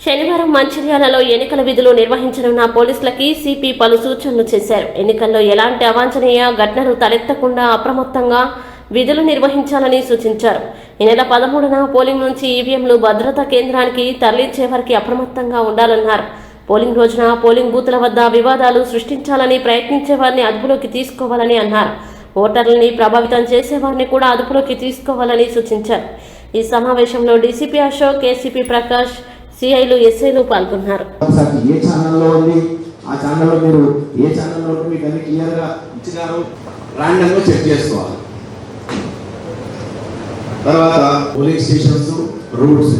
శనివారం మంచిర్యాలలో ఎన్నికల విధులు నిర్వహించనున్న పోలీసులకి సిపి పలు సూచనలు చేశారు. ఎన్నికల్లో ఎలాంటి అవాంఛనీయ ఘటనలు తలెత్తకుండా అప్రమత్తంగా విధులు నిర్వహించాలని సూచించారు. ఈ నెల 13న పోలింగ్ నుంచి ఈవీఎంలు భద్రతా కేంద్రానికి తరలించే వరకు అప్రమత్తంగా ఉండాలన్నారు. పోలింగ్ రోజున పోలింగ్ బూతుల వద్ద వివాదాలు సృష్టించాలని ప్రయత్నించే వారిని అదుపులోకి తీసుకోవాలని అన్నారు. ఓటర్లని ప్రభావితం చేసేవారిని కూడా అదుపులోకి తీసుకోవాలని సూచించారు. ఈ సమావేశంలో డీసీపీ అశోక్, ఏసీపీ ప్రకాష్, సిఐలు, ఎస్ఐలు పాల్గొన్నారు. ఏ ఛానల్లో ఉంది, ఆ ఛానల్లో మీరు ఏ ఛానల్లో మీకు అన్ని క్లియర్గా ఇచ్చినారు, ర్యాండమ్గా చెక్ చేసుకోవాలి. తర్వాత పోలింగ్ స్టేషన్స్ రూట్స్,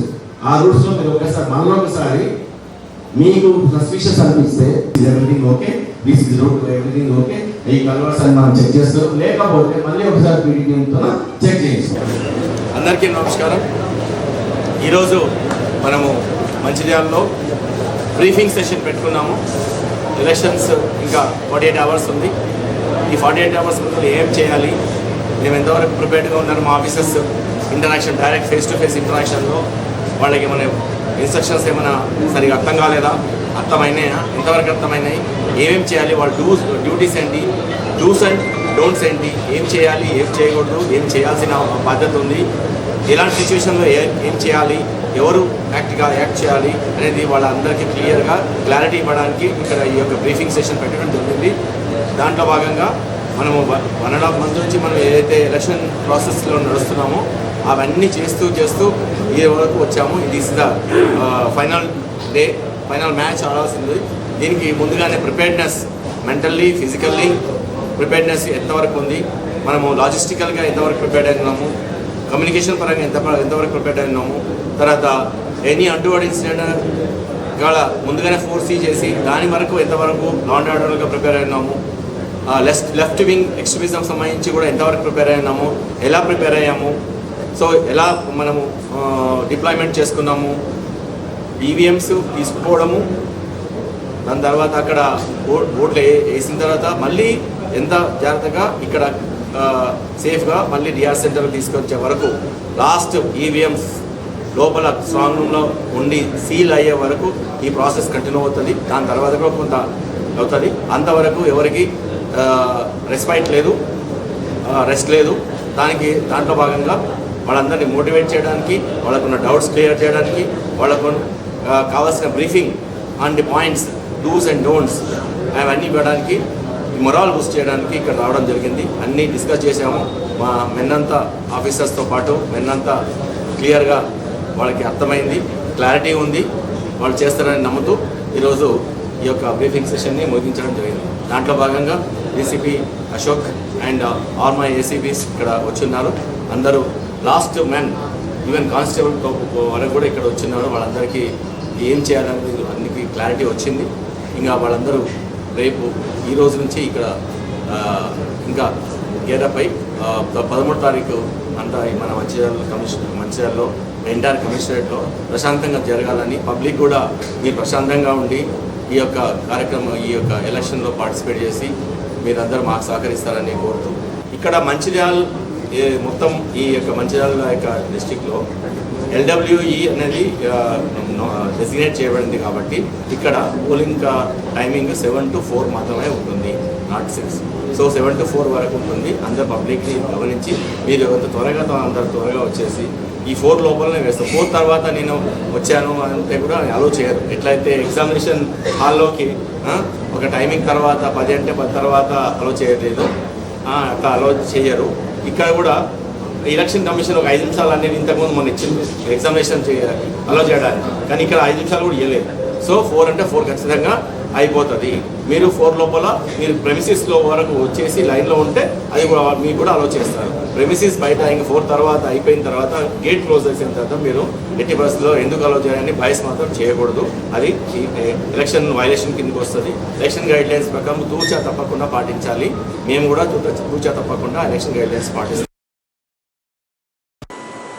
ఆ రూట్స్లో మీరు ఒకసారి మీకు సస్పిషియస్ అనిపిస్తే everything okay, this is root everything okay, ఈ కలర్స్ అని మనం చెక్ చేస్తాం. లేకపోతే మళ్ళీ ఒకసారి పీడీటీతో చెక్ చేసుకోవాలి. అందరికీ నమస్కారం. ఈరోజు మనము మంచిర్యాలలో బ్రీఫింగ్ సెషన్ పెట్టుకున్నాము. ఎలక్షన్స్ ఇంకా 48 అవర్స్ ఉంది. ఈ 48 అవర్స్ ముందు ఏం చేయాలి, మేము ఎంతవరకు ప్రిపేర్డ్గా ఉన్నారు, మా officers interaction, direct face to face ఇంటరాక్షన్లో వాళ్ళకి మన ఇన్స్ట్రక్షన్స్ ఏమైనా సరిగా అర్థం కాలేదా, అర్థమైనాయా, ఎంతవరకు అర్థమైనాయి, ఏమేమి చేయాలి, వాళ్ళ డ్యూటీస్ ఏంటి, డూస్ అండ్ డోంట్స్ ఏంటి, ఏం చేయాలి, ఏం చేయకూడదు, ఏం చేయాల్సిన బాధ్యత ఉంది, ఎలాంటి సిచ్యువేషన్లో ఏం చేయాలి, ఎవరు యాక్ట్ చేయాలి అనేది వాళ్ళందరికీ క్లారిటీ ఇవ్వడానికి ఇక్కడ ఈ యొక్క బ్రీఫింగ్ సెషన్ పెట్టడం జరిగింది. దాంట్లో భాగంగా మనము 1.5 month నుంచి మనం ఏదైతే ఎలక్షన్ ప్రాసెస్లో నడుస్తున్నామో అవన్నీ చేస్తూ ఈ వరకు వచ్చాము. ఇది is the final day, final match ఆడాల్సింది. దీనికి ముందుగానే ప్రిపేర్డ్నెస్, మెంటల్లీ, ఫిజికల్లీ ప్రిపేర్డ్నెస్ ఎంతవరకు ఉంది, మనము లాజిస్టికల్గా ఎంతవరకు ప్రిపేర్డ్ అయినాము, కమ్యూనికేషన్ పరంగా ఎంతవరకు ప్రిపేర్డ్ అయినాము, తర్వాత ఎనీ అంటువర్డ్ ఇన్సిడెంట్ కాడ ముందుగానే ఫోర్సీ చేసి దాని వరకు ఎంతవరకు లా అండ్ ఆర్డర్గా ప్రిపేర్ అయినాము, లెఫ్ట్ వింగ్ ఎక్స్ట్రీమిజం సంబంధించి కూడా ఎంతవరకు ప్రిపేర్ అయినాము, ఎలా ప్రిపేర్ అయ్యాము, సో ఎలా మనము డిప్లాయ్మెంట్ చేసుకున్నాము, ఈవీఎంస్ తీసుకోవడము, దాని తర్వాత అక్కడ ఓట్లు వేసిన తర్వాత మళ్ళీ ఎంత జాగ్రత్తగా ఇక్కడ సేఫ్గా మళ్ళీ డిఆర్ సెంటర్కి తీసుకొచ్చే వరకు, లాస్ట్ ఈవీఎంస్ లోపల స్ట్రాంగ్ రూమ్లో ఉండి సీల్ అయ్యే వరకు ఈ ప్రాసెస్ కంటిన్యూ అవుతుంది. దాని తర్వాత కూడా కొంత అవుతుంది. అంతవరకు ఎవరికి రెస్పైట్ లేదు, రెస్ట్ లేదు. దాంట్లో భాగంగా వాళ్ళందరినీ మోటివేట్ చేయడానికి, వాళ్ళకున్న డౌట్స్ క్లియర్ చేయడానికి, వాళ్ళకు కావాల్సిన briefing on the points, dos and don'ts అవన్నీ ఇవ్వడానికి, మొరాల్ బూస్ట్ చేయడానికి ఇక్కడ రావడం జరిగింది. అన్నీ డిస్కస్ చేసాము. మా మెన్నంతా ఆఫీసర్స్తో పాటు మెన్నంతా క్లియర్గా వాళ్ళకి అర్థమైంది, క్లారిటీ ఉంది, వాళ్ళు చేస్తారని నమ్ముతూ ఈరోజు ఈ యొక్క బ్రీఫింగ్ సెషన్ని ముగించడం జరిగింది. దాంట్లో భాగంగా DCP Ashok and all my ACPs ఇక్కడ వచ్చున్నారు. అందరూ లాస్ట్ మ్యాన్, ఈవెన్ కానిస్టేబుల్ వరకు కూడా ఇక్కడ వచ్చున్నారు. వాళ్ళందరికీ ఏం చేయాలనేది అన్నికి క్లారిటీ వచ్చింది. ఇంకా వాళ్ళందరూ రేపు ఈ రోజు నుంచి ఇక్కడ ఇంకా గేటప్ అయి 13వ తారీఖు అంతా మన మంచిర్యాలలో ఎంటైర్ కమిషనరేట్లో ప్రశాంతంగా జరగాలని, పబ్లిక్ కూడా మీరు ప్రశాంతంగా ఉండి ఈ యొక్క కార్యక్రమం, ఈ యొక్క ఎలక్షన్లో పార్టిసిపేట్ చేసి మీరందరూ మాకు సహకరిస్తారని కోరుతూ, ఇక్కడ మంచిర్యాల మొత్తం ఈ యొక్క మంచిర్యాల యొక్క డిస్టిక్లో LWE అనేది డెసిగ్నేట్ చేయబడింది కాబట్టి ఇక్కడ పోలింగ్ టైమింగ్ 7 to 4 మాత్రమే ఉంటుంది, నాట్ 6. సో 7 to 4 వరకు ఉంటుంది. అందరు పబ్లిక్ని గమనించి మీరు ఎంత అందరు త్వరగా వచ్చేసి ఈ 4 లోపలనే వేస్తాం. 4 తర్వాత నేను వచ్చాను అంటే కూడా అలో చేయరు. ఎట్లయితే ఎగ్జామినేషన్ హాల్లోకి ఒక టైమింగ్ తర్వాత 10 అంటే 10 తర్వాత అలో చేయలేదు, అట్లా అలో చేయరు. ఇక్కడ కూడా ఎలక్షన్ కమిషన్ ఒక 5 నిమిషాలు అనేది ఇంతకుముందు మనం ఇచ్చింది ఎగ్జామినేషన్ అలో చేయడానికి, కానీ ఇక్కడ 5 నిమిషాలు కూడా ఇవ్వలేదు. సో 4 అంటే 4 ఖచ్చితంగా అయిపోతుంది. మీరు 4 లోపల మీరు ప్రెమిసిస్లో వరకు వచ్చేసి లైన్లో ఉంటే అది కూడా మీకు కూడా అలో చేస్తారు. ప్రెమిసిస్ బయట ఇంకా 4 తర్వాత అయిపోయిన తర్వాత గేట్ క్లోజ్ అయిన తర్వాత మీరు ఎట్టి పరిస్థితుల్లో ఎందుకు అలో చేయాలని బయస్ మాత్రం చేయకూడదు. అది ఎలక్షన్ వైలేషన్ కిందకి వస్తుంది. ఎలక్షన్ గైడ్లైన్స్ ప్రకారం తూచా తప్పకుండా పాటించాలి. మేము కూడా తూచా తప్పకుండా ఎలక్షన్ గైడ్లైన్స్ పాటిస్తాం.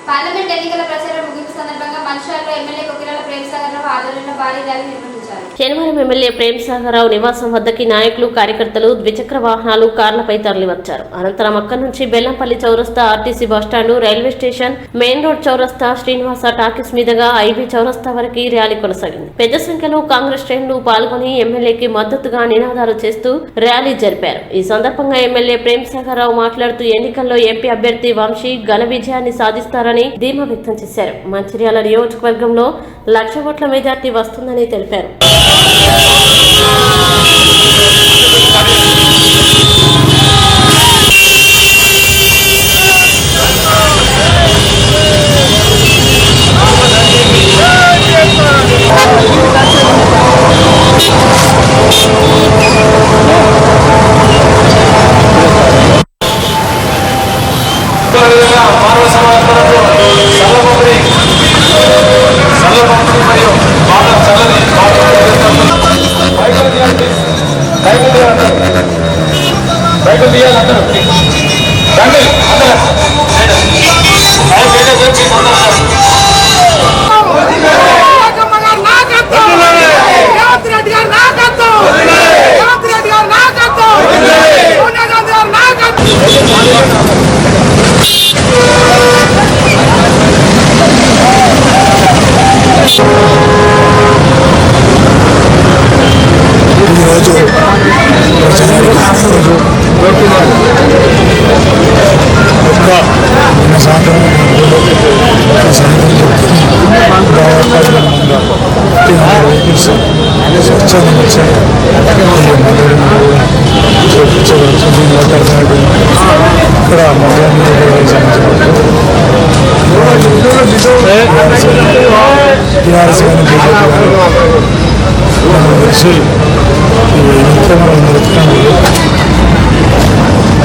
పార్లమెంట్ ఎన్నికల ప్రచారం ముగింపు సందర్భంగా మంచిర్యాలలో ఎమ్మెల్యే కొకిరాల ప్రేమసాగర్ రావు ఆధ్వర్యంలో భారీ ర్యాలీ నిర్వహించారు. శనివారం ఎమ్మెల్యే ప్రేమ్ సాగర్ రావు నివాసం వద్దకి నాయకులు కార్యకర్తలు ద్విచక్ర వాహనాలు కార్లపై తరలివచ్చారు. అనంతరం అక్కడి నుంచి బెల్లంపల్లి చౌరస్తా, RTC bus stand, railway station, main road చౌరస్తా, శ్రీనివాస టాకీస్ మీదుగా ఐబీ చౌరస్తా వరకు ర్యాలీ కొనసాగింది. పెద్ద సంఖ్యలో కాంగ్రెస్ శ్రేణులు పాల్గొని ఎమ్మెల్యేకి మద్దతుగా నినాదాలు చేస్తూ ర్యాలీ జరిపారు. ఈ సందర్భంగా ఎమ్మెల్యే ప్రేమ్ సాగర్ రావు మాట్లాడుతూ ఎన్నికల్లో ఎంపీ అభ్యర్థి వంశీ ఘన విజయాన్ని సాధిస్తారని ధీమా వ్యక్తం చేశారు. మంచిర్యాల నియోజకవర్గంలో 1,00,000 ఓట్ల మెజార్టీ వస్తుందని తెలిపారు.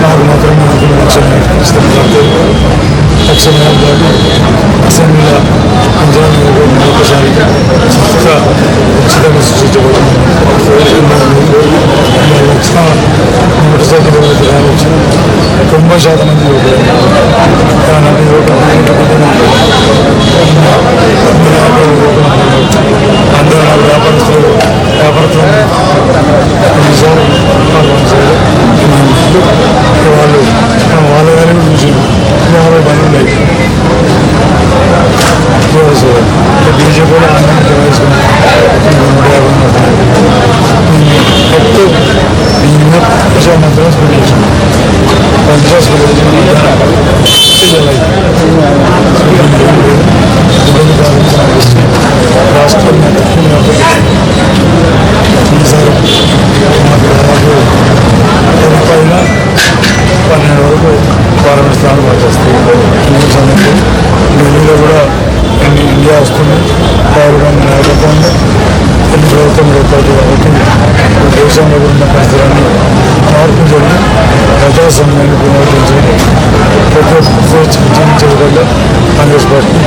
నాకు మాత్రమే అసెంబ్లీలో ఒకసారి చక్కగా ఉచితంగా సృష్టించబడుతుంది. మోటార్ సైకిల్ రావచ్చు 90% మంది అందరూ వ్యాపారస్తులు వాళ్ళు వాళ్ళగానే చూసి 50 మంది ఉన్నాయి. బీజేపీలో ఆందోళన వేసుకున్నాం. మద్రాస్ ప్రదేశం రాష్ట్రం ఈసారి మాకు దాదాపు 12 వరకు పార్లమెంట్ స్థానాలు పనిచేస్తాయి. ఈ సమయంలో ఢిల్లీలో కూడా ఇండియా వస్తుంది. పాల్గొన్న నాయకత్వంలో ఎన్ని ప్రభుత్వం ఏర్పాటు కాబట్టి దేశంలో ఉన్న పరిస్థితులన్నీ మార్పు జరిగి ప్రజాస్వామ్యాన్ని పునరుద్ధరించడం ప్రతి ఒక్క స్వేచ్ఛ జీవించే విధంగా కాంగ్రెస్ పార్టీ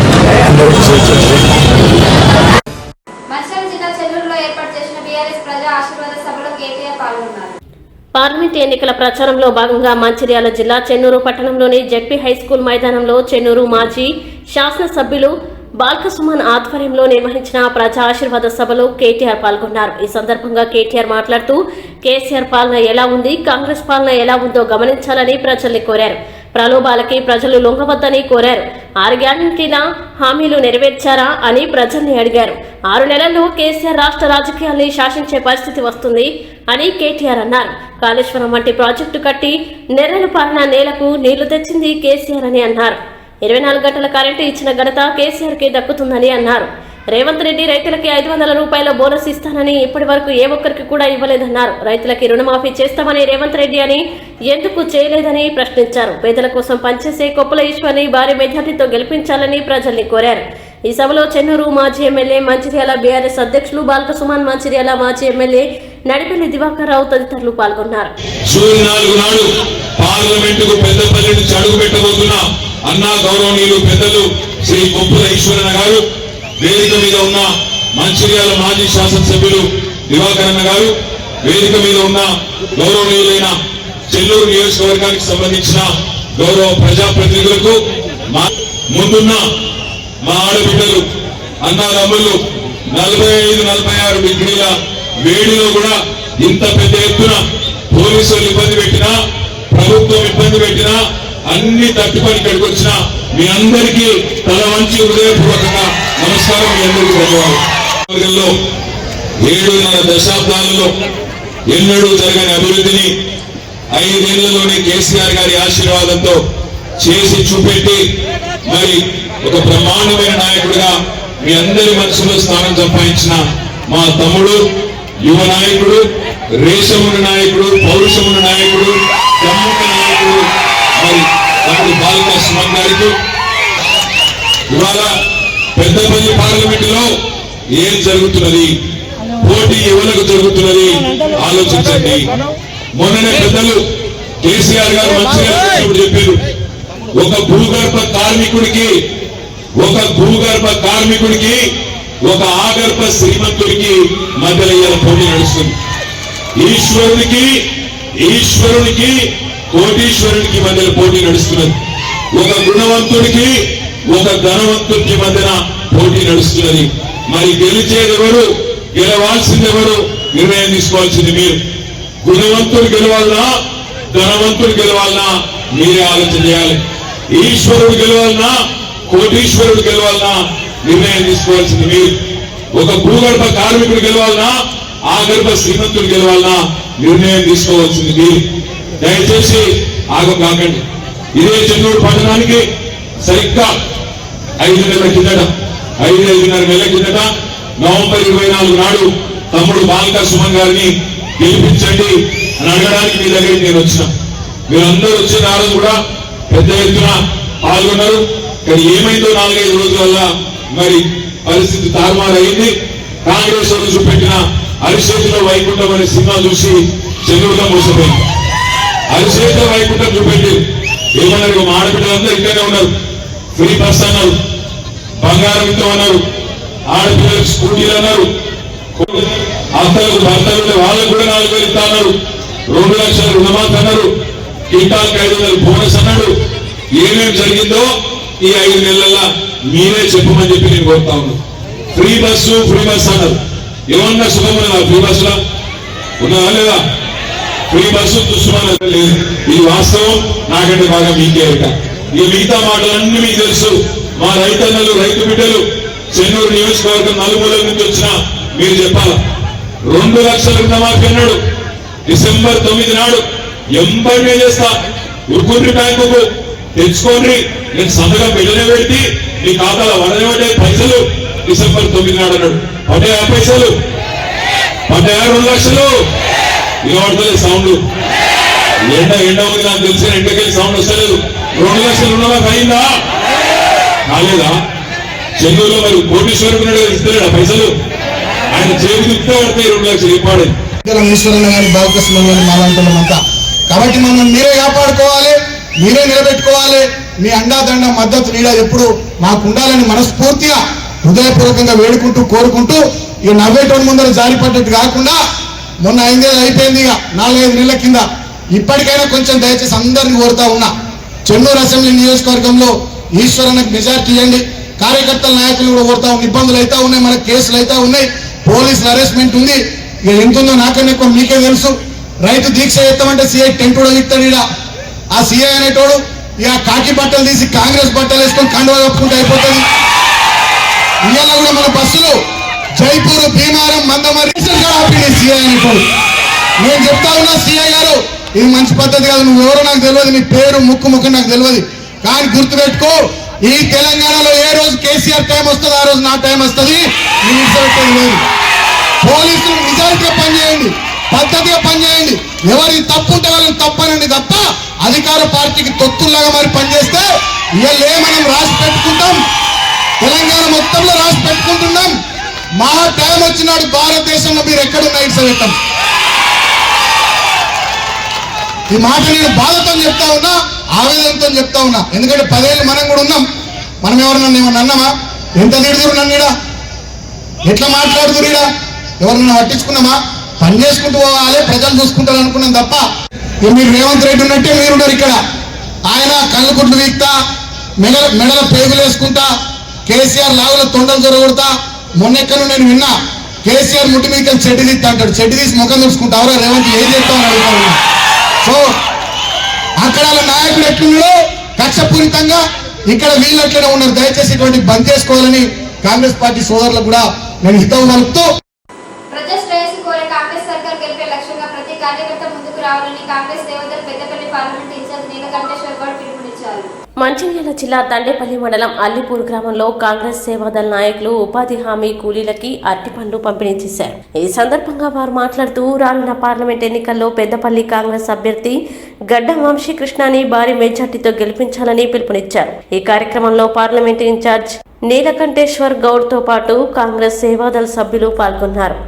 అందరికీ స్వేచ్ఛ. పార్లమెంట్ ఎన్నికల ప్రచారంలో భాగంగా మంచిర్యాల జిల్లా చెన్నూరు పట్టణంలోని జెడ్పీ హైస్కూల్ మైదానంలో చెన్నూరు మాజీ శాసనసభ్యులు బాల్కసుమన్ ఆధ్వర్యంలో నిర్వహించిన ప్రజా ఆశీర్వాద సభలో కేటీఆర్ పాల్గొన్నారు. ఈ సందర్భంగా కేటీఆర్ మాట్లాడుతూ కేసీఆర్ పాలన ఎలా ఉంది, కాంగ్రెస్ పాలన ఎలా ఉందో గమనించాలని ప్రజల్ని కోరారు. ప్రలోభాలకి ప్రజలు లొంగవద్దని కోరారు. 6 గ్యారంటీల హామీలు నెరవేర్చారా అని ప్రజల్ని అడిగారు. 6 నెలల్లో కేసీఆర్ రాష్ట్ర రాజకీయాల్ని శాసించే పరిస్థితి వస్తుంది అని కేటీఆర్ అన్నారు. కాళేశ్వరం వంటి ప్రాజెక్టు కట్టి నెర్రెల పాలన నేలకు నీళ్లు తెచ్చింది కేసీఆర్ అని అన్నారు. 24 గంటల కరెంటు ఇచ్చిన ఘనత కేసీఆర్కే దక్కుతుందని అన్నారు. రేవంత్ రెడ్డి రైతులకి 500 రూపాయల బోనస్ ఇస్తానని ఇప్పటి వరకు ఏ ఒక్కరికి కూడా ఇవ్వలేదన్నారు. రైతులకి రుణమాఫీ చేస్తామని రేవంత్ రెడ్డి అని ఎందుకు చేయలేదని ప్రశ్నించారు. పేదల కోసం పనిచేసే కొప్పుల ఈశ్వర్ని భారీ మెజార్టీతో గెలిపించాలని ప్రజల్ని కోరారు. ఈ సభలో చెన్నూరు మాజీ ఎమ్మెల్యే, మంచిర్యాల బీఆర్ఎస్ అధ్యక్షులు బాల్కసుమన్, మంచిర్యాల మాజీ ఎమ్మెల్యే నడిపెల్లి దివాకర్ రావు తదితరులు పాల్గొన్నారు. అన్నా గౌరవనీయులు పెద్దలు శ్రీ కొప్పుల ఈశ్వరన్న గారు, వేదిక మీద ఉన్న మంచిర్యాల మాజీ శాసనసభ్యులు దివాకరన్న గారు, వేదిక మీద ఉన్న గౌరవనీయులైన చెన్నూరు నియోజకవర్గానికి సంబంధించిన గౌరవ ప్రజాప్రతినిధులకు, ముందున్న మా ఆడబిడ్డలు, అన్నారమ్ములు, 45-46 డిగ్రీల వేడిలో కూడా ఇంత పెద్ద ఎత్తున పోలీసులు ఇబ్బంది పెట్టినా, ప్రభుత్వం ఇబ్బంది పెట్టినా అన్ని తట్టుకొని ఇక్కడికి వచ్చిన మీ అందరికీ తల వంచి హృదయపూర్వకంగా నమస్కారం. మీ అందరికీ ధన్యవాదాలు. 7.5 దశాబ్దాలలో ఎన్నడూ జరగని అభివృద్ధిని 5 ఏళ్లలోనే కేసీఆర్ గారి ఆశీర్వాదంతో చేసి చూపెట్టి మరి ఒక బ్రహ్మాండమైన నాయకుడిగా మీ అందరి మనసులో స్థానం సంపాదించిన మా తమ్ముడు, యువ నాయకుడు, రేషమున్న నాయకుడు, పౌరుషమున్న నాయకుడు, దమ్మున్న నాయకుడు మరి తమ్ముడు బాల్కా సుమన్ గారికి ఇవాళ పెద్దపల్లి పార్లమెంటులో ఏం జరుగుతున్నది, పోటీ ఎవరికి జరుగుతున్నది ఆలోచించండి. మొన్ననే పెద్దలు కేసీఆర్ గారు మంచిగా చెప్పారు, ఒక భూగర్భ కార్మికుడికి ఒక ఆగర్భ శ్రీమంతుడికి మధ్యలో ఇవాళ పోటీ నడుస్తుంది. ఈశ్వరునికి కోటీశ్వరునికి మధ్యలో పోటీ నడుస్తున్నది. ఒక గుణవంతుడికి ఒక ధనవంతుడికి మధ్యన పోటీ నడుస్తున్నది. మరి గెలిచేదెవరు, గెలవాల్సిందెవరు నిర్ణయం తీసుకోవాల్సింది మీరు. గుణవంతుడు గెలవాలన్నా, ధనవంతుడు గెలవాలన్నా మీరే ఆలోచన చేయాలి. ఈశ్వరుడు గెలవాలన్నా, కోటీశ్వరుడు గెలవాలన్నా నిర్ణయం తీసుకోవాల్సింది మీరు. ఒక భూగర్భ కార్మికుడు గెలవాలన్నా, ఆగర్భ శ్రీమంతుడు గెలవాలన్నా నిర్ణయం తీసుకోవాల్సింది మీరు. దయచేసి ఆగకాకండి. ఇదే చెన్నూరు పట్టణానికి సరిగ్గా 5 నెలల కిందట, 5-5.5 నెలల కిందట నవంబర్ 24 నాడు తమ్ముడు బాల్కా సుమన్ గారిని గెలిపించండి అని అడగడానికి మీ దగ్గరికి నేను వచ్చిన. మీరందరూ వచ్చిన ఆ రోజు కూడా పెద్ద ఎత్తున పాల్గొన్నారు. కానీ ఏమైందో 4-5 రోజుల వల్ల మరి పరిస్థితి తారుమారు అయింది. కాంగ్రెస్ వాళ్ళు చూపెట్టిన అరిచేతిలో వైకుంఠం అనే సినిమా చూసి చెన్నూరుగా మోసపోయింది. అరిచేతిలో వైకుంఠం చూపెట్టి ఏమన్నారు, మా ఆడపిల్లలందరూ ఇక్కడే ఉన్నారు, ఫ్రీ బస్ అన్నారు, బంగారం ఇద్దాం అన్నారు, ఆడపిల్లలకు స్కూటీలు అన్నారు, అత్తలకు భర్తలు వాళ్ళకు కూడా 4,000 ఇస్తా అన్నారు, 2 లక్షల రుణమాఫీ అన్నారు, కింటాల్కి 500 బోనస్ అన్నాడు. ఏమేమి జరిగిందో ఈ 5 నెలల్లో మీరే చెప్పమని చెప్పి నేను కోరుతా ఉన్నాను. ఫ్రీ బస్ అన్నారు. ఏమన్నా సుఖమన్నా ఫ్రీ బస్సులా ఉన్నదా లేదా? ఫ్రీ బస్సు దుష్మనం లేదు. ఇది వాస్తవం. నాకంటే బాగా మీకే ఇక ఈ మిగతా మాటలన్నీ మీకు తెలుసు. మా రైతన్నలు, రైతు బిడ్డలు చెన్నూరు నియోజకవర్గం నలుమూలల నుంచి వచ్చిన మీరు చెప్పాలా. 2 లక్షల రుణమాఫీ అన్నాడు. డిసెంబర్ 9 నాడు ఎంబడే చేస్తా, ఉరుకుని బ్యాంకుకు తెచ్చుకోండి, నేను సంతకం బిడ్డనే పెట్టి మీ ఖాతాలో వడనే పైసలు డిసెంబర్ 9 నాడు అన్నాడు. పడ్డాయా పైసలు? పడ్డాయా 2 లక్షలు? వినబడతలేదు సౌండ్. ఎండ ఉంది నాకు తెలిసిన ఎండకెళ్ళి సౌండ్ వస్తలేదు. 2 లక్షలు రుణమాఫీ అయిందా? కాలేదా? చెన్నూరులో మరి కోటీశ్వరుడు ఇస్తలేడా పైసలు? ఆయన చేతి తిప్పితే పడతాయి 2 లక్షలు. ఇప్పాడు ఈశ్వరన్న గారి బాల్కా సుమన్ గారి మాలాంటోళ్ళమంతా. కాబట్టి మనం మీరే కాపాడుకోవాలి, మీరే నిలబెట్టుకోవాలి. మీ అండాదండ మద్దతు నీడ ఎప్పుడు మాకు ఉండాలని మనస్ఫూర్తిగా హృదయపూర్వకంగా వేడుకుంటూ కోరుకుంటూ, ఇక నవ్వేటోని ముందర జారిపడ్డట్టు కాకుండా మొన్న 5 ఏళ్ళు అయిపోయింది, ఇక 4-5 నెలల కింద ఇప్పటికైనా కొంచెం దయచేసి అందరినీ కోరుతా ఉన్నా, చెన్నూరు అసెంబ్లీ నియోజకవర్గంలో ఈశ్వరన్నకు మెజార్టీ ఇవ్వండి. కార్యకర్తల నాయకులు కూడా కోరుతా ఉన్న ఇబ్బందులు అయితే ఉన్నాయి, మనకు కేసులు అయితే ఉన్నాయి, పోలీసులు అరెస్ట్మెంట్ ఉంది. ఇక ఎంత ఉందో నాకన్నా ఎక్కువ మీకే తెలుసు. రైతు దీక్ష చేస్తామంటే సిఐ టెంట్ కూడా ఇస్తాడు. ఇక ఆ సిఐ అనేటోడు ఇక కాకి బట్టలు తీసి కాంగ్రెస్ బట్టలు వేసుకొని కండువా కప్పుకుంటే అయిపోతుంది. ఇవాళ కూడా మన బస్సులు జైపూర్, భీమారం, మందమరి సిఐ అనేటోడు. నేను చెప్తా ఉన్నా సిఐ గారు, ఇది మంచి పద్ధతి కాదు. నువ్వెవరో నాకు తెలియదు, నీ పేరు ముక్కు నాకు తెలియదు, కానీ గుర్తుపెట్టుకో, ఈ తెలంగాణలో ఏ రోజు కేసీఆర్ టైం వస్తుందో ఆ రోజు నా టైం వస్తుంది. లేదు, పోలీసులు నిజాయితీగా పనిచేయండి, పద్ధతిగా పనిచేయండి. ఎవరి తప్పు ఉంటే వాళ్ళని తప్పనండి తప్ప అధికార పార్టీకి తొత్తుల్లాగా మరి పనిచేస్తే ఇవాళ మనం రాసి పెట్టుకుంటాం, తెలంగాణ మొత్తంలో రాసి పెట్టుకుంటున్నాం. మా టైం వచ్చినాడు భారతదేశంలో మీరు ఎక్కడున్నా ఇట్సపెట్టాం. ఈ మాట నేను బాధతో చెప్తా ఉన్నా, ఆవేదనతో చెప్తా ఉన్నా. ఎందుకంటే 10 ఏళ్ళు మనం కూడా ఉన్నాం. మనం ఎవరన్నా ఏమన్నా అన్నామా? ఎంత తిడుతురు నన్ను, ఎట్లా మాట్లాడుతురు, ఎవరన్నా పట్టించుకున్నామా? పని చేసుకుంటూ పోవాలి, ప్రజలు చూసుకుంటారు అనుకున్నాం తప్ప మీరు రేవంత్ రెడ్డి ఉన్నట్టే మీరున్నారు ఇక్కడ. ఆయన కళ్ళు గుడ్లు వీక్తా, మెడల పేగులు వేసుకుంటా, కేసీఆర్ లాగుల తొండలు జొరగొడతా, మొన్నెక్కను నేను విన్నా, కేసీఆర్ ముట్టి మీద చెడ్డి తీస్తా అంటాడు. చెడ్డి తీసి ముఖం చూసుకుంటావురా రేవంత్ ఏం చేస్తామని అడుగుతా. సో అక్కడ నాయకుడు ఎట్లున్నాడో కక్షపూరితంగా ఇక్కడ వీళ్ళట్లనే ఉన్నారు. దయచేసి ఇటువంటి బంద్ చేసుకోవాలని కాంగ్రెస్ పార్టీ సోదరులకు కూడా నేను హితవు కలుపుతూ, ప్రజా శ్రేయస్సు కోరే కాంగ్రెస్ సర్కార్ గెలిపే లక్ష్యంగా ప్రతి కార్యకర్త ముందుకు రావాలని కాంగ్రెస్ దేవదల్ పెద్దపల్లి పార్లమెంట్ ఇన్ఛార్జ్ నీలకంఠేశ్వర్ గౌడ్ పిలుపునిచ్చారు. మంచిర్యాల జిల్లా దండేపల్లి మండలం అల్లిపూర్ గ్రామంలో కాంగ్రెస్ సేవాదళ నాయకులు ఉపాధి హామీ కూలీలకి అరటిపండ్లు పంపిణీ చేశారు. ఈ సందర్భంగా వారు మాట్లాడుతూ రానున్న పార్లమెంట్ ఎన్నికల్లో పెద్దపల్లి కాంగ్రెస్ అభ్యర్థి గడ్డం వంశీకృష్ణని భారీ మెజార్టీతో గెలిపించాలని పిలుపునిచ్చారు. ఈ కార్యక్రమంలో పార్లమెంట్ ఇన్ఛార్జ్ నీలకంఠేశ్వర్ గౌడ్ తో పాటు కాంగ్రెస్ సేవాదళ సభ్యులు పాల్గొన్నారు.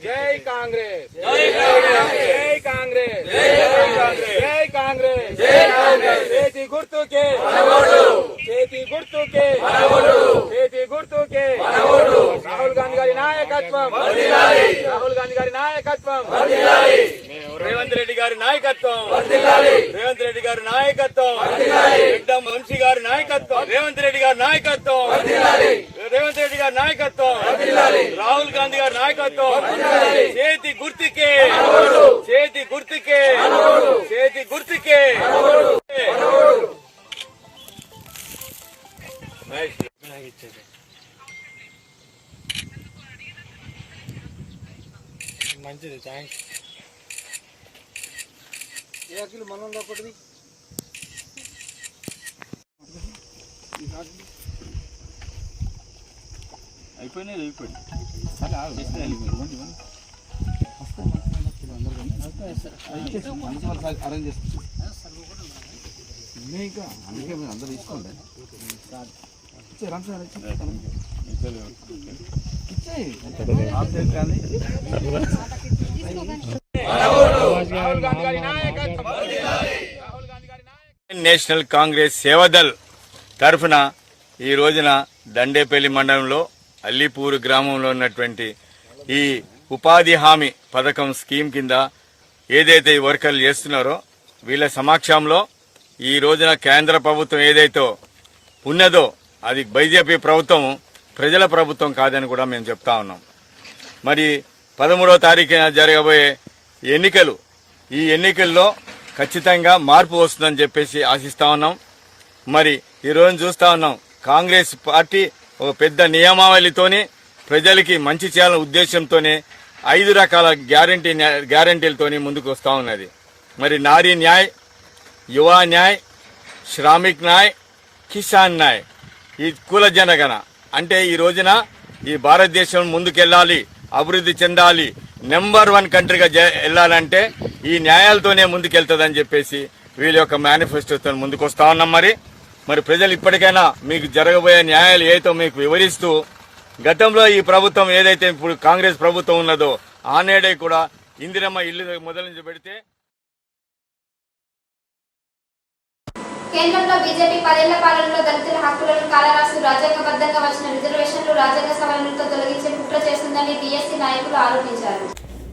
జై కాంగ్రెస్, జై కాంగ్రెస్, జై కాంగ్రెస్, జై కాంగ్రెస్, జై కాంగ్రెస్. చేతి గుర్తుకే చేతి గుర్తుకే చేతి గుర్తుకే రాహుల్ గాంధీ గారి నాయకత్వం, రాహుల్ గాంధీ గారి నాయకత్వం, రేవంత్ రెడ్డి గారి నాయకత్వం, రేవంత్ రెడ్డి గారి నాయకత్వం, గడ్డం వంశీ గారి నాయకత్వం, రేవంత్ రెడ్డి గారి నాయకత్వం, రేవంత్ రెడ్డి గారి నాయకత్వం, రాహుల్ గాంధీ గారి నాయకత్వం. చేతి గుర్తుకే చేతి గుర్తుకే చేతి గుర్తుకే. మంచిది, థ్యాంక్స్. ఏ అఖిలు మనం ఒకటిది అయిపోయినాయి అయిపోయింది. అరేంజ్ చేస్తాం ఇంకా అందుకే మీరు అందరూ తీసుకోండి. నేషనల్ కాంగ్రెస్ సేవాదల్ తరఫున ఈ రోజున దండేపల్లి మండలంలో అల్లిపూరు గ్రామంలో ఉన్నటువంటి ఈ ఉపాధి హామీ పథకం స్కీమ్ కింద ఏదైతే ఈ వర్కర్లు చేస్తున్నారో వీళ్ళ సమక్షంలో ఈ రోజున కేంద్ర ప్రభుత్వం ఏదైతే ఉన్నదో అది బీజేపీ ప్రభుత్వం, ప్రజల ప్రభుత్వం కాదని కూడా మేము చెప్తా ఉన్నాం. మరి 13వ తారీఖున జరగబోయే ఎన్నికలు, ఈ ఎన్నికల్లో ఖచ్చితంగా మార్పు వస్తుందని చెప్పేసి ఆశిస్తా ఉన్నాం. మరి ఈరోజు చూస్తా ఉన్నాం కాంగ్రెస్ పార్టీ ఒక పెద్ద నియమావళితోని ప్రజలకి మంచి చేయాలనే ఉద్దేశంతోనే 5 రకాల గ్యారంటీలతోని ముందుకు వస్తూ ఉన్నది. మరి నారీ న్యాయ్, యువ న్యాయ్, శ్రామిక్ న్యాయ్, కిసాన్ న్యాయ్, ఈ కుల జనగణ అంటే ఈ రోజున ఈ భారతదేశం ముందుకెళ్ళాలి, అభివృద్ధి చెందాలి, నెంబర్ 1 కంట్రీగా వెళ్ళాలంటే ఈ న్యాయాలతోనే ముందుకెళ్తుందని చెప్పేసి వీళ్ళ యొక్క మేనిఫెస్టోతో ముందుకు వస్తా ఉన్నాం. మరి ప్రజలు ఇప్పటికైనా మీకు జరగబోయే న్యాయాలు ఏదో మీకు వివరిస్తూ, గతంలో ఈ ప్రభుత్వం ఏదైతే ఇప్పుడు కాంగ్రెస్ ప్రభుత్వం ఉన్నదో ఆనేడే కూడా ఇందిరమ్మ ఇల్లు మొదలు నుంచి పెడితే కేంద్రంలో బీజేపీ 10 ఏళ్ల పాలనలో దళితుల హక్కులను కాలరాస్తూ రాజ్యాంగబద్ధంగా వచ్చిన రిజర్వేషన్లు రాజ్యాంగ సవరణలతో తొలగించే కుట్ర చేస్తుందని బీఎస్సీ నాయకులు ఆరోపించారు.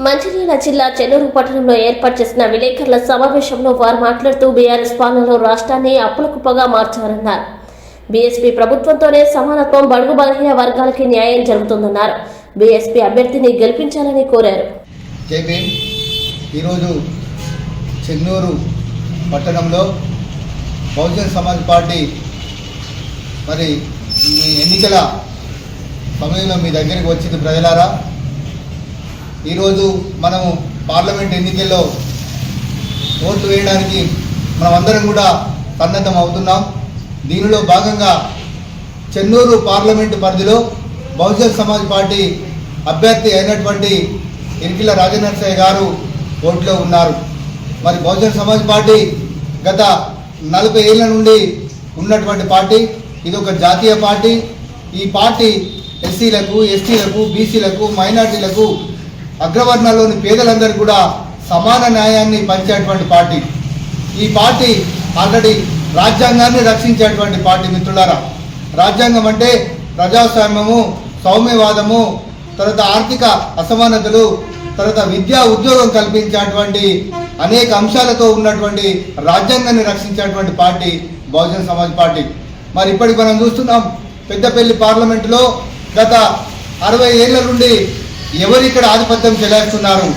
మంచిర్యాల జిల్లా చెన్నూరు పట్టణంలో ఏర్పాటు చేసిన విలేకరుల సమావేశంలో వారు మాట్లాడుతూ బీఆర్ఎస్ పాలనలో రాష్ట్రాన్ని అప్పుల కుప్పగా మార్చారన్నారు. బీఎస్పీ ప్రభుత్వంతోనే సమానత్వం, బడుగు బలహీన వర్గాలకి న్యాయం జరుగుతుందన్నారు. బీఎస్పీ అభ్యర్థిని గెలిపించాలని కోరారు. ఈరోజు చెన్నూరు పట్టణంలో బహుజన్ సమాజ్ పార్టీ మరి ఈ ఎన్నికల సమయంలో మీ దగ్గరికి వచ్చింది. ప్రజలారా, ఈరోజు మనము పార్లమెంట్ ఎన్నికల్లో ఓట్లు వేయడానికి మనమందరం కూడా సన్నద్ధం అవుతున్నాం. దీనిలో భాగంగా చెన్నూరు పార్లమెంటు పరిధిలో బహుజన్ సమాజ్ పార్టీ అభ్యర్థి అయినటువంటి ఇరికిల్ల రాజనరసయ్య గారు ఓట్లో ఉన్నారు. మరి బహుజన్ సమాజ్ పార్టీ గత 40 ఏళ్ల నుండి ఉన్నటువంటి పార్టీ. ఇది ఒక జాతీయ పార్టీ. ఈ పార్టీ ఎస్సీలకు, ఎస్టీలకు, బీసీలకు, మైనార్టీలకు, అగ్రవర్ణాల్లోని పేదలందరికీ కూడా సమాన న్యాయాన్ని పంచేటువంటి పార్టీ. ఈ పార్టీ ఆల్రెడీ రాజ్యాంగాన్ని రక్షించేటువంటి పార్టీ. మిత్రులారా, రాజ్యాంగం అంటే ప్రజాస్వామ్యము, సౌమ్యవాదము, తర్వాత ఆర్థిక అసమానతలు, తర్వాత విద్యా ఉద్యోగం కల్పించేటువంటి అనేక అంశాలతో ఉన్నటువంటి రాజ్యాంగాన్ని రక్షించేటువంటి పార్టీ బహుజన్ సమాజ్ పార్టీ. మరి ఇప్పటికి మనం చూస్తున్నాం, పెద్దపల్లి పార్లమెంటులో గత 60 ఏళ్ల నుండి ఎవరు ఇక్కడ ఆధిపత్యం చెలాయిస్తున్నారు,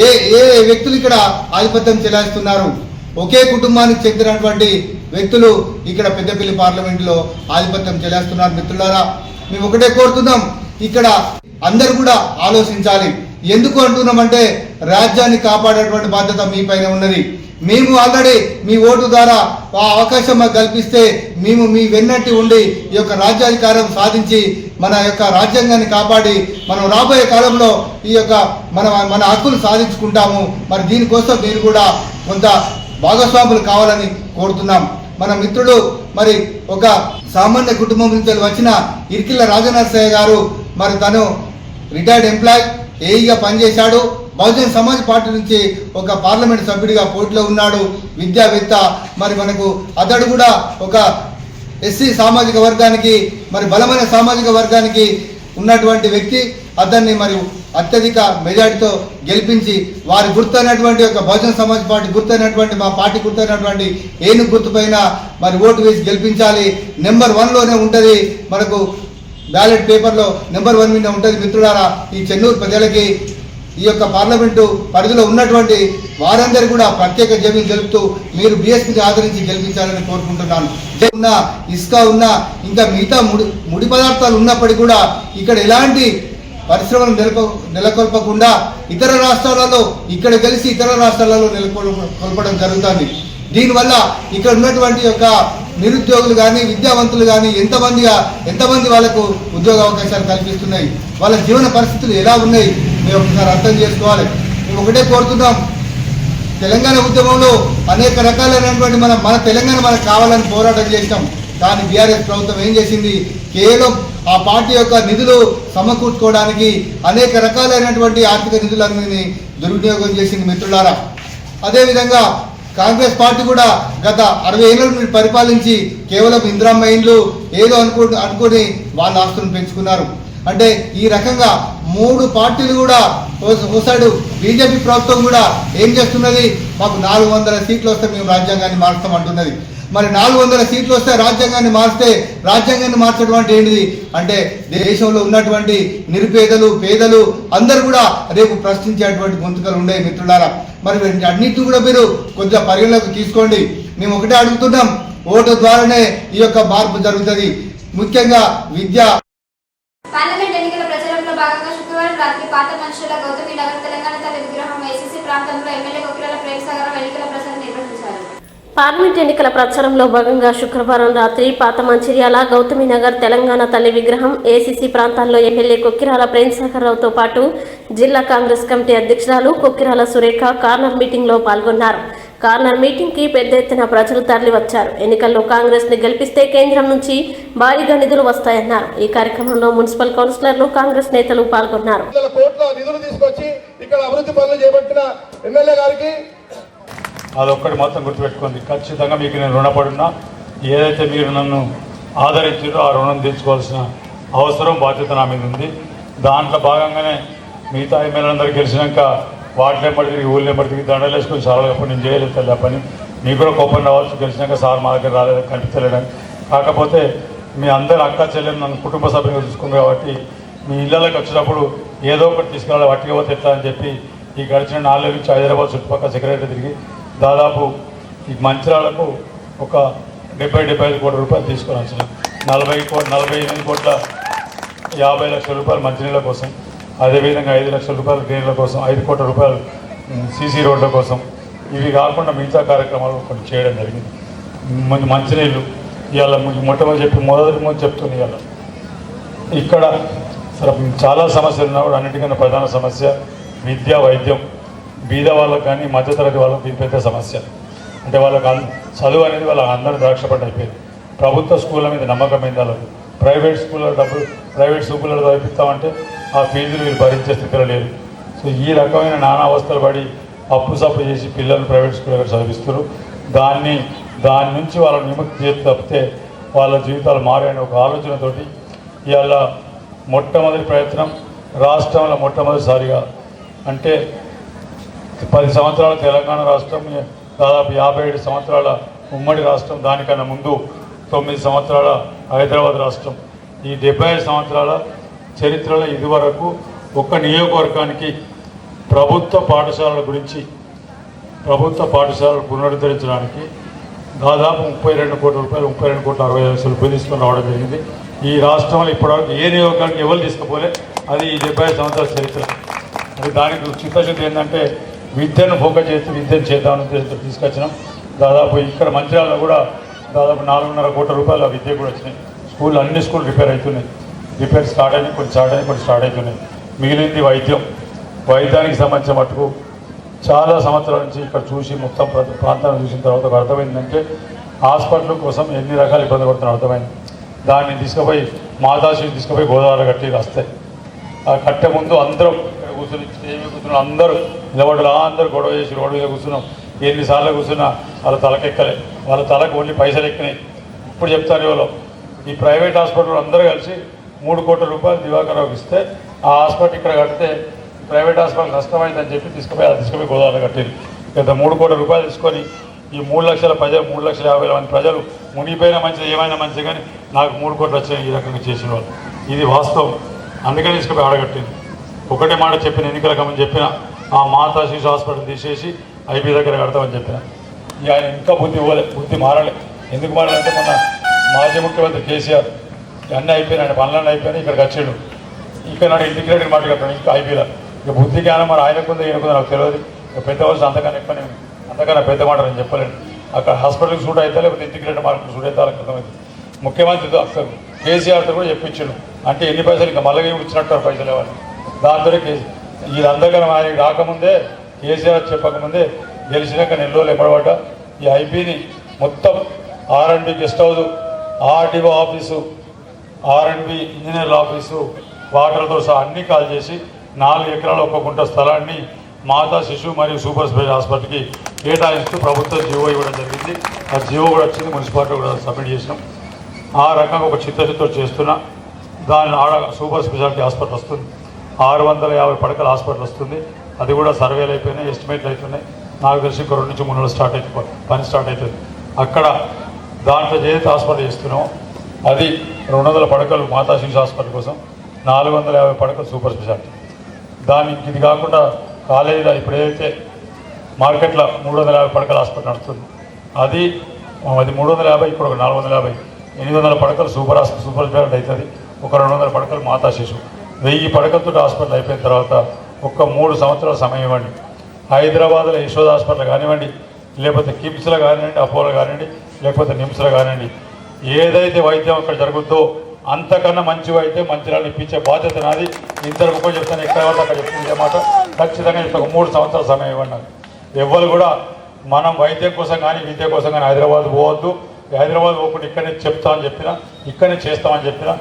ఏ ఏ వ్యక్తులు ఇక్కడ ఆధిపత్యం చెలాయిస్తున్నారు? ఒకే కుటుంబానికి చెందినటువంటి వ్యక్తులు ఇక్కడ పెద్దపల్లి పార్లమెంటులో ఆధిపత్యం చెలాయిస్తున్నారు. మిత్రులారా, మేము ఒకటే కోరుతున్నాం, ఇక్కడ అందరూ కూడా ఆలోచించాలి. ఎందుకు అంటున్నామంటే రాజ్యాన్ని కాపాడేటువంటి బాధ్యత మీ పైన ఉన్నది. మేము ఆల్రెడీ మీ ఓటు ద్వారా ఆ అవకాశం మాకు కల్పిస్తే మేము మీ వెన్నట్టి ఉండి ఈ యొక్క రాజ్యాధికారం సాధించి మన యొక్క రాజ్యాంగాన్ని కాపాడి మనం రాబోయే కాలంలో ఈ యొక్క మన హక్కులు సాధించుకుంటాము. మరి దీనికోసం మీరు కూడా కొంత భాగస్వాములు కావాలని కోరుతున్నాం. మన మిత్రుడు మరి ఒక సామాన్య కుటుంబం నుంచి వచ్చిన ఇరికిల్ల రాజనరసయ్య గారు, మరి తను రిటైర్డ్ ఎంప్లాయ్, ఏఈగా పనిచేశాడు. బహుజన్ సమాజ్ పార్టీ నుంచి ఒక పార్లమెంట్ సభ్యుడిగా పోటీలో ఉన్నాడు, విద్యావేత్త. మరి మనకు అతడు కూడా ఒక ఎస్సీ సామాజిక వర్గానికి, మరి బలమైన సామాజిక వర్గానికి ఉన్నటువంటి వ్యక్తి. అతన్ని మరి అత్యధిక మెజార్టీతో గెలిపించి వారి గుర్తైనటువంటి ఒక బహుజన్ సమాజ్ పార్టీ గుర్తైనటువంటి మా పార్టీ గుర్తైనటువంటి ఏను గుర్తుపైన మరి ఓటు వేసి గెలిపించాలి. నెంబర్ 1లోనే ఉంటుంది, మనకు బ్యాలెట్ పేపర్లో నెంబర్ 1 మీద ఉంటుంది. మిత్రులారా, ఈ చెన్నూరు ప్రజలకి ఈ యొక్క పార్లమెంటు పరిధిలో ఉన్నటువంటి వారందరూ కూడా ప్రత్యేక జమీన్ తెలుపుతూ మీరు బీఎస్పీకి ఆదరించి గెలిపించాలని కోరుకుంటున్నాను. ఉన్నా ఇసుక ఉన్నా ఇంకా మిగతా ముడి పదార్థాలు ఉన్నప్పటికీ కూడా ఇక్కడ ఎలాంటి పరిశ్రమలు నెలకొల్పకుండా ఇతర రాష్ట్రాలలో ఇక్కడ కలిసి ఇతర రాష్ట్రాలలో నెలకొల్పడం జరుగుతుంది. దీనివల్ల ఇక్కడ ఉన్నటువంటి యొక్క నిరుద్యోగులు కానీ విద్యావంతులు కానీ ఎంతమంది వాళ్ళకు ఉద్యోగ అవకాశాలు కల్పిస్తున్నాయి, వాళ్ళ జీవన పరిస్థితులు ఎలా ఉన్నాయి మేము ఒకసారి అర్థం చేసుకోవాలి. మేము ఒకటే కోరుతున్నాం, తెలంగాణ ఉద్యమంలో అనేక రకాలైనటువంటి మన తెలంగాణ మనకు కావాలని పోరాటం చేసినాం. కానీ బీఆర్ఎస్ ప్రభుత్వం ఏం చేసింది, కేవలం ఆ పార్టీ యొక్క నిధులు సమకూర్చుకోవడానికి అనేక రకాలైనటువంటి ఆర్థిక నిధులన్నీ దుర్వినియోగం చేసింది. మిత్రులారా, అదేవిధంగా కాంగ్రెస్ పార్టీ కూడా గత 60 ఏళ్ళ నుండి పరిపాలించి కేవలం ఇందిరమ్మ ఇండ్లు ఏదో అనుకుని వాళ్ళ ఆస్తులను పెంచుకున్నారు. అంటే ఈ రకంగా 3 పార్టీలు కూడా ఒకసారి బీజేపీ ప్రభుత్వం కూడా ఏం చేస్తున్నది, మాకు 400 సీట్లు వస్తే మేము రాజ్యాంగాన్ని మారుస్తాం అంటున్నది. మరి 400 సీట్లు వస్తే రాజ్యాంగాన్ని మార్చడం అంటే ఏంటిది అంటే దేశంలో ఉన్నటువంటి నిరుపేదలు, పేదలు అందరూ కూడా రేపు ప్రశ్నించేటువంటి గొంతుకలు ఉన్నాయి. మిత్రులారా, మరి అన్నిటిని కూడా మీరు కొద్దిగా పరిగణలోకి తీసుకోండి. మేము ఒకటే అడుగుతున్నాం, ఓటు ద్వారానే ఈ యొక్క మార్పు జరుగుతుంది. ముఖ్యంగా విద్య. పార్లమెంట్ ఎన్నికల ప్రచారంలో భాగంగా శుక్రవారం రాత్రి పాత మనుషుల గౌతమి నగర్ తెలంగాణ తల్లి విగ్రహం ఏసీసీ ప్రాంతంలో ఎమ్మెల్యే కొక్కిరాల ప్రేమసాగరం ఎన్నికల ప్రచారం నిర్వహించారు. పార్లమెంట్ ఎన్నికల ప్రచారంలో భాగంగా శుక్రవారం రాత్రి పాత మంచిర్యాల గౌతమి నగర్ తెలంగాణ తల్లి విగ్రహం ఏసీసీ ప్రాంతాల్లో ఎమ్మెల్యే కొక్కిరాల ప్రేమసాగరరావుతో పాటు జిల్లా కాంగ్రెస్ కమిటీ అధ్యక్షురాలు కొక్కిరాల సురేఖ కార్నర్ మీటింగ్లో పాల్గొన్నారు. కార్నర్ మీటింగ్కి పెద్ద ఎత్తున ప్రజలు తరలివచ్చారు. ఎన్నికల్లో కాంగ్రెస్ ని గెలిపిస్తే కేంద్రం నుంచి భారీగా నిధులు వస్తాయన్నారు. ఈ కార్యక్రమంలో మున్సిపల్ కౌన్సిలర్లు, కాంగ్రెస్ నేతలు పాల్గొన్నారు. అదొక్కటి మాత్రం గుర్తుపెట్టుకోండి. ఖచ్చితంగా మీకు నేను రుణపడున్నా. ఏదైతే మీరు నన్ను ఆదరించారో ఆ రుణం తీర్చుకోవాల్సిన అవసరం, బాధ్యత నా మీద ఉంది. దాంట్లో భాగంగానే మిగతా ఎమ్మెల్యేలందరూ గెలిచినాక వాటిలేపడి తిరిగి ఊళ్ళేపడి తిరిగి దండలు వేసుకొని సార్లు ఎప్పుడు నేను చేయలేదు తల్లి. ఆ పని మీకు కూడా కోపం రావచ్చు. గెలిచినాక సార్ మా దగ్గర రాలేదని కనిపించలేదని. కాకపోతే మీ అందరు అక్క చెల్లెలు నన్ను కుటుంబ సభ్యులుగా చూసుకుంది కాబట్టి మీ ఇళ్ళకి వచ్చినప్పుడు ఏదో ఒకటి తీసుకురావాలి, వట్టిగా పోతే ఎట్లా అని చెప్పి ఈ గడిచిన 4 నుంచి హైదరాబాద్ చుట్టుపక్కల సెక్రటరీ తిరిగి దాదాపు ఈ మంచిర్యాలకు ఒక 70-75 కోట్ల రూపాయలు తీసుకొని వచ్చినాం. 48 కోట్ల 50 లక్షల రూపాయలు మంచినీళ్ళ కోసం, అదేవిధంగా 5 లక్షల రూపాయలు డ్రైన్ల కోసం, 5 కోట్ల రూపాయలు సీసీ రోడ్ల కోసం. ఇవి కాకుండా మిగతా కార్యక్రమాలు కొన్ని చేయడం జరిగింది. మంచినీళ్ళు ఇవాళ మొట్టమొదటి చెప్తుంది ఇవాళ ఇక్కడ సరే చాలా సమస్యలు ఉన్నప్పుడు అన్నిటికన్నా ప్రధాన సమస్య విద్య వైద్యం. బీద వాళ్ళకు కానీ మధ్యతరగతి వాళ్ళకి ఇది పెద్ద సమస్య. అంటే వాళ్ళకి చదువు అనేది వాళ్ళ అందరూ ద్రాక్షపడి అయిపోయింది. ప్రభుత్వ స్కూళ్ళ మీద నమ్మకం ఏంది వాళ్ళకు. ప్రైవేట్ స్కూళ్ళ డబ్బులు ప్రైవేట్ స్కూళ్ళలో చదివిస్తామంటే ఆ ఫీజులు వీళ్ళు భరించే స్థితిలో లేదు. సో ఈ రకమైన నానా అవస్థలు పడి అప్పు సప్పు చేసి పిల్లలు ప్రైవేట్ స్కూళ్ళలో చదివిస్తారు. దాని నుంచి వాళ్ళని విముక్తి చేసి తప్పితే వాళ్ళ జీవితాలు మారని ఒక ఆలోచనతోటి ఇవాళ మొట్టమొదటి ప్రయత్నం రాష్ట్రంలో మొట్టమొదటిసారిగా అంటే 10 సంవత్సరాల తెలంగాణ రాష్ట్రం, దాదాపు 57 సంవత్సరాల ఉమ్మడి రాష్ట్రం, దానికన్నా ముందు 9 సంవత్సరాల హైదరాబాద్ రాష్ట్రం. ఈ 75 సంవత్సరాల చరిత్రలో ఇదివరకు ఒక్క నియోజకవర్గానికి ప్రభుత్వ పాఠశాలల గురించి ప్రభుత్వ పాఠశాలలు పునరుద్ధరించడానికి దాదాపు 32 కోట్ల రూపాయలు 32,60,00,000 తీసుకొని రావడం జరిగింది. ఈ రాష్ట్రంలో ఇప్పటివరకు ఏ నియోజకవర్గానికి ఎవరు తీసుకుపోలే. అది ఈ 75 సంవత్సరాల చరిత్ర. అది దానికి చిత్తశుద్ధి ఏంటంటే విద్యను ఫోకస్ చేసి విద్యను చేద్దామని ఉద్దేశంతో తీసుకొచ్చినాం. దాదాపు ఇక్కడ మంచిర్యాలలో కూడా దాదాపు 4.5 కోట్ల రూపాయల విద్య కూడా వచ్చినాయి. స్కూల్ అన్ని స్కూల్ రిపేర్ అవుతున్నాయి. రిపేర్ స్టార్ట్ అయినాయి, కొన్ని స్టార్ట్ అవుతున్నాయి. మిగిలింది వైద్యానికి సంబంధించిన మటుకు చాలా సంవత్సరాల నుంచి ఇక్కడ చూసి మొత్తం ప్రాంతాన్ని చూసిన తర్వాత ఒక అర్థమైందంటే హాస్పిటల్ కోసం ఎన్ని రకాల ఇబ్బంది పడుతున్నా అర్థమైంది. దాన్ని తీసుకుపోయి మాతాశ్రీని తీసుకుపోయి గోదావరి కట్టి వస్తాయి. ఆ కట్టే ముందు అందరూ కూర్చుని అందరూ నిలబడలు అందరూ గొడవ చేసి రోడ్డు మీద కూర్చున్నాం. ఎన్నిసార్లు కూర్చున్నా వాళ్ళ తలకెక్కలే. వాళ్ళ తలకు ఓన్లీ పైసలు ఎక్కినాయి. ఇప్పుడు చెప్తారు ఇవాళ ఈ ప్రైవేట్ హాస్పిటల్ అందరూ కలిసి 3 కోట్ల రూపాయలు దివాకర్రావుకి ఇస్తే ఆ హాస్పిటల్ ఇక్కడ కడితే ప్రైవేట్ హాస్పిటల్ నష్టమైందని చెప్పి తీసుకుపోయి గోదావరి కట్టింది. గత 3 కోట్ల రూపాయలు తీసుకొని ఈ 3 లక్షల ప్రజలు 3,50,000 మంది ప్రజలు మునిగిపోయినా మంచిది ఏమైనా మంచిది కానీ నాకు 3 కోట్లు వచ్చాయి ఈ రకంగా చేసిన వాళ్ళు. ఇది వాస్తవం. అందుకని తీసుకుపోయి ఆడగట్టింది. ఒకటే మాట చెప్పిన ఎన్నికల కమని చెప్పిన ఆ మాతా శిశు హాస్పిటల్ తీసేసి ఐబీ దగ్గర కడతామని చెప్పిన. ఆయన ఇంకా బుద్ధి మారలే. ఎందుకు మారాలంటే మొన్న మాజీ ముఖ్యమంత్రి కేసీఆర్ అన్నీ అయిపోయినాయి, ఆయన పనులన్నీ అయిపోయినాయి, ఇక్కడికి వచ్చాడు. ఇక్కడ నాడు ఇంటిగ్రేటెడ్ మాట కట్టాడు ఇంకా ఐబీలో. ఇక బుద్ధి జ్ఞానం మరి ఆయనకుందో ఈయనకుందో నాకు తెలియదు. ఇక పెద్ద వలస అంతకన్నా పెద్ద మాట నేను చెప్పలేను. అక్కడ హాస్పిటల్కి సూట్ అయితే లేకపోతే ఇంటిగ్రేటెడ్ మార్కెట్ సూట్ అయితే వాళ్ళకి అర్థమైంది. ముఖ్యమంత్రితో అక్కడ కేసీఆర్తో కూడా చెప్పించాడు. అంటే ఎన్ని పైసలు ఇంకా మళ్ళీ ఇచ్చినట్టు పైసలు ఇవ్వాలి. దాంతో వీళ్ళందరికీ ఆయన రాకముందే కేసీఆర్ చెప్పకముందే గెలిచినాక నెల్లూరు ఎమ్మడబడ్డ ఈ ఐబీని మొత్తం R&B guest house, RDO office, R&B ఇంజనీర్ల ఆఫీసు, వాటర్తో సహా అన్నీ కాల్ చేసి 4 ఎకరాల 1 గుంట స్థలాన్ని మాతా శిశు మరియు సూపర్ స్పెషల్ హాస్పిటల్కి కేటాయిస్తూ ప్రభుత్వం జీవో ఇవ్వడం జరిగింది. ఆ జీవో కూడా వచ్చింది, మున్సిపాలిటీ కూడా సబ్మిట్ చేసినాం. ఆ రకంగా ఒక చిత్తశుద్ధితో చేస్తున్నా. దాని సూపర్ స్పెషాలిటీ హాస్పిటల్ వస్తుంది. 650 పడకల హాస్పిటల్ వస్తుంది. అది కూడా సర్వేలు అయిపోయినాయి, ఎస్టిమేట్లు అవుతున్నాయి. నాకు తెలిసి ఇంకో 2 నుంచి 3 నెలలు పని స్టార్ట్ అవుతుంది. అక్కడ దాంట్లో చేతి హాస్పిటల్ చేస్తున్నాం. అది 200 పడకలు మాతా శిశు హాస్పిటల్ కోసం, 450 పడకలు సూపర్ స్పెషాలిటీ. దానికి ఇది కాకుండా కాలేజీలో ఇప్పుడు ఏదైతే మార్కెట్లో 350 పడకల హాస్పిటల్ నడుస్తుంది. అది 350, ఇప్పుడు ఒక 450, 800 పడకలు సూపర్ స్పెషాలిటీ అవుతుంది. ఒక 200 పడకలు మాతా శిశు, 1000 పడకలతో హాస్పిటల్ అయిపోయిన తర్వాత ఒక్క 3 సంవత్సరాల సమయం ఇవ్వండి. హైదరాబాద్లో యశోద హాస్పిటల్ కానివ్వండి, లేకపోతే కిమ్స్లో కానివ్వండి, అపోలో కానివ్వండి, లేకపోతే నిమ్స్లో కానివ్వండి, ఏదైతే వైద్యం అక్కడ జరుగుతుందో అంతకన్నా మంచి వైద్యం మంచిర్యాలలో ఇప్పించే బాధ్యత నాది. ఇంతకు కూడా చెప్తాను, ఎక్కడ అక్కడ చెప్తుంది మాట ఖచ్చితంగా ఒక 3 సంవత్సరాల సమయం ఇవ్వండి. ఎవ్వరు కూడా మనం వైద్యం కోసం కానీ విద్య కోసం కానీ హైదరాబాద్ పోవద్దు. హైదరాబాద్ పోకుండా ఇక్కడనే చెప్తామని చెప్పినా, ఇక్కడనే చేస్తామని చెప్పినా,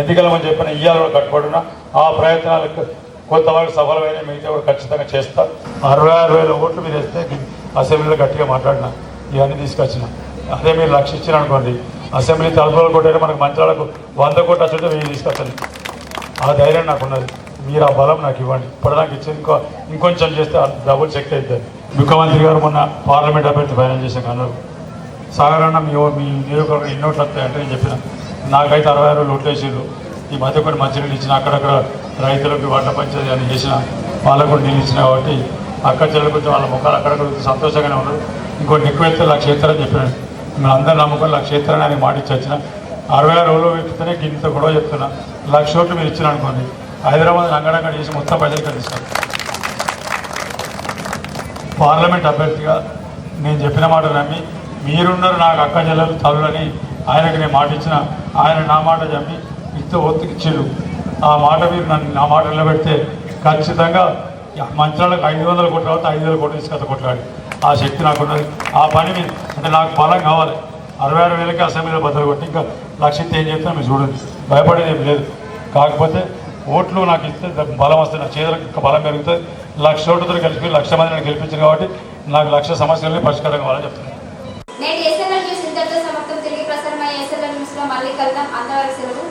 ఎన్నికలమని చెప్పినా, ఇయ్యాల కూడా కట్టుబడినా ఆ ప్రయత్నాలకు కొంతవరకు సఫలమైన మిగతా కూడా ఖచ్చితంగా చేస్తా. 66,000 ఓట్లు మీరు వేస్తే అసెంబ్లీలో గట్టిగా మాట్లాడినా ఇవన్నీ తీసుకొచ్చిన. అదే మీరు 1,00,000 ఇచ్చిన అనుకోండి, అసెంబ్లీ తలుపులు కొట్టే మనకు మంత్రాలకు 100 కోట్లు వచ్చి 1000 తీసుకొచ్చాను. ఆ ధైర్యం నాకున్నది. మీరు ఆ బలం నాకు ఇవ్వండి. ఇప్పటిదాకా ఇచ్చి ఇంకొంచెం చేస్తే డబుల్ శక్తి అవుతుంది. ముఖ్యమంత్రి గారు మొన్న పార్లమెంట్ అభ్యర్థి ఫైనల్ చేశాక అన్నారు, సాధారణ మీ నియోజకవర్గం ఎన్ని ఓట్లు వస్తాయంటే నేను చెప్పిన. నాకైతే 66 ఓట్లు వేసారు. ఈ మధ్య కొన్ని మంచినీళ్ళు ఇచ్చిన, అక్కడక్కడ రైతులకు వడ్ల పంచేది అని చేసిన, వాళ్ళకు కూడా నీళ్ళు ఇచ్చిన. కాబట్టి అక్కడ చెల్లెలు కొంచెం వాళ్ళ ముఖాలు అక్కడక్కడ సంతోషంగానే ఉన్నారు. ఇంకోటి ఎక్కువ వెళ్తే 1,00,000 చేస్తారని చెప్పినాను. మేము అందరూ నమ్మకం 1,00,000 చేస్తారని ఆయన మాట ఇచ్చి వచ్చిన. 66 రోజులు వెళ్తేనే ఇంత గొడవ చెప్తున్నా. 1,00,000 ఓట్లు మీరు ఇచ్చిన అనుకోండి, హైదరాబాద్ అంగడంగా చేసి మొత్తం ప్రజలకు అందిస్తాను. పార్లమెంట్ అభ్యర్థిగా నేను చెప్పిన మాట నమ్మి మీరున్నారు నాకు అక్క చెల్లెలు తల్లులని ఆయనకి నేను మాట ఇచ్చిన, ఆయన నా మాట చెప్పి ఇస్తే ఒత్తికిచ్చిండు. ఆ మాట మీరు నన్ను నా మాట నిలబెడితే ఖచ్చితంగా మంత్రాలకు 500 కోట్ల తర్వాత 5,000 కోట్లు తీసుకొత్త కొట్లాడి ఆ శక్తి నాకు ఉన్నది. ఆ పని అంటే నాకు బలం కావాలి. 66,000కి అసెంబ్లీలో బద్దలు కొట్టి ఇంకా లక్షిత్ ఏం చెప్తున్నా మీరు చూడండి, భయపడేది ఏం లేదు. కాకపోతే ఓట్లు నాకు ఇస్తే బలం వస్తుంది, నా చేతులకు ఇంకా బలం పెరుగుతుంది. 1,00,000 ఓటుతో కలిపి 1,00,000 మంది నన్ను గెలిపించారు కాబట్టి నాకు 1,00,000 సమస్యలని పరిష్కారం కావాలని చెప్తున్నాను. నేటి ఎస్ఎల్ఎన్ న్యూస్ ఇంతటితో సమాప్తం. తిరిగి ప్రసారమయ్యే ఎస్ఎల్ఎన్ న్యూస్లో మళ్ళీ కలుద్దాం. అంతవరకు సెలవు.